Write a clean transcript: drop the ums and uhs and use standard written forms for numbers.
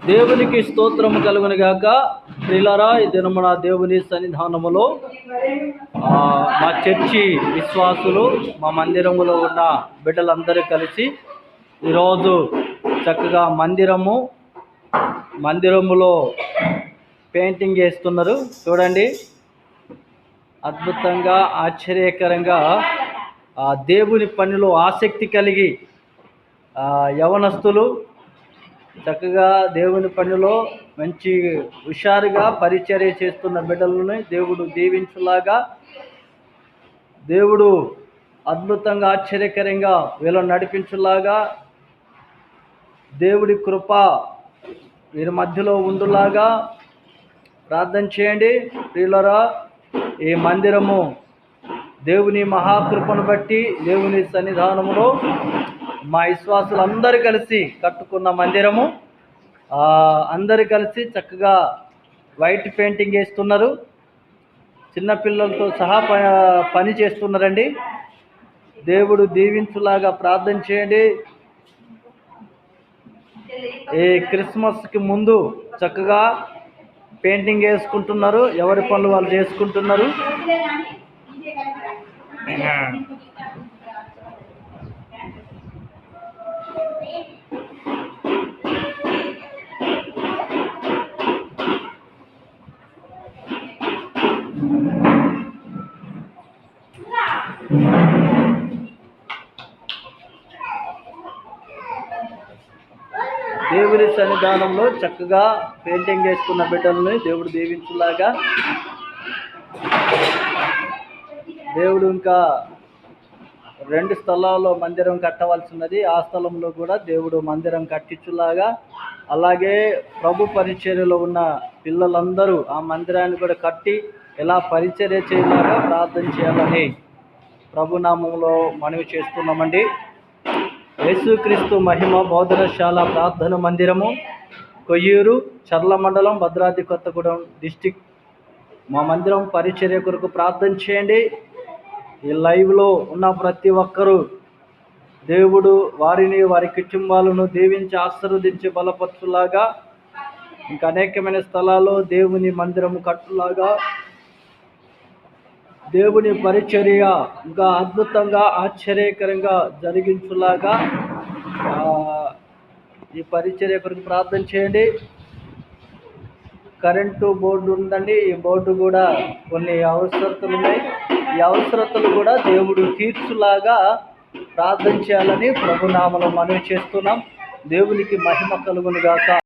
దేవునికి స్తోత్రము కలుగును గాక. ప్రియులారా, ఈ దినమున దేవుని సన్నిధానములో మా చర్చి విశ్వాసులు, మా మందిరములో ఉన్న బిడ్డలందరూ కలిసి ఈరోజు చక్కగా మందిరములో పెయింటింగ్ వేస్తున్నారు. చూడండి, అద్భుతంగా ఆశ్చర్యకరంగా దేవుని పనిలో ఆసక్తి కలిగి యవనస్తులు చక్కగా దేవుని పనిలో మంచి హుషారుగా పరిచర్య చేస్తున్న బిడ్డలను దేవుడు దీవించులాగా, దేవుడు అద్భుతంగా ఆశ్చర్యకరంగా వీళ్ళని నడిపించులాగా, దేవుడి కృప వీరి మధ్యలో ఉండులాగా ప్రార్థన చేయండి. ప్రియులారా, ఈ మందిరము దేవుని మహాకృపను బట్టి దేవుని సన్నిధానములో మా విశ్వాసులందరూ కలిసి కట్టుకున్న మందిరము. అందరూ కలిసి చక్కగా వైట్ పెయింటింగ్ వేస్తున్నారు. చిన్నపిల్లలతో సహా పని చేస్తున్నారండి. దేవుడు దీవించులాగా ప్రార్థన చేయండి. ఈ క్రిస్మస్కి ముందు చక్కగా పెయింటింగ్ వేసుకుంటున్నారు. ఎవరి పనులు వాళ్ళు చేసుకుంటున్నారు. దేవుని సన్నిధానంలో చక్కగా పెయింటింగ్ వేసుకున్న బిడ్డల్ని దేవుడు దీవించులాగా, దేవుడు ఇంకా 2 స్థలాల్లో మందిరం కట్టవలసినది, ఆ స్థలంలో కూడా దేవుడు మందిరం కట్టించులాగా, అలాగే ప్రభు పరిచర్యలో ఉన్న పిల్లలందరూ ఆ మందిరాన్ని కూడా కట్టి ఇలా పరిచర్య చేయలాగా ప్రార్థన చేయాలని ప్రభునామంలో మనవి చేస్తున్నామండి. యేసుక్రీస్తు మహిమ బోధనశాల ప్రార్థన మందిరము, కొయ్యూరు, చర్ల మండలం, భద్రాద్రి కొత్తగూడెం డిస్టిక్. మా మందిరం పరిచర్య కొరకు ప్రార్థన చేయండి. ఈ లైవ్లో ఉన్న ప్రతి ఒక్కరూ దేవుడు వారిని, వారి కుటుంబాలను దీవించి ఆశీర్వదించి బలపరచులాగా, ఇంకా అనేకమైన స్థలాల్లో దేవుని మందిరము కట్టులాగా, దేవుని పరిచర్య ఇంకా అద్భుతంగా ఆశ్చర్యకరంగా జరిగించులాగా ఈ పరిచర్య కొరకు ప్రార్థన చేయండి. కరెంటు బోర్డు ఉందండి. ఈ బోర్డు కూడా కొన్ని అవసరతలు ఉన్నాయి. ఈ అవసరతలు కూడా దేవుడు తీర్చులాగా ప్రార్థన చేయాలని ప్రభునామములో మనవి చేస్తున్నాం. దేవునికి మహిమ కలుగును గాక.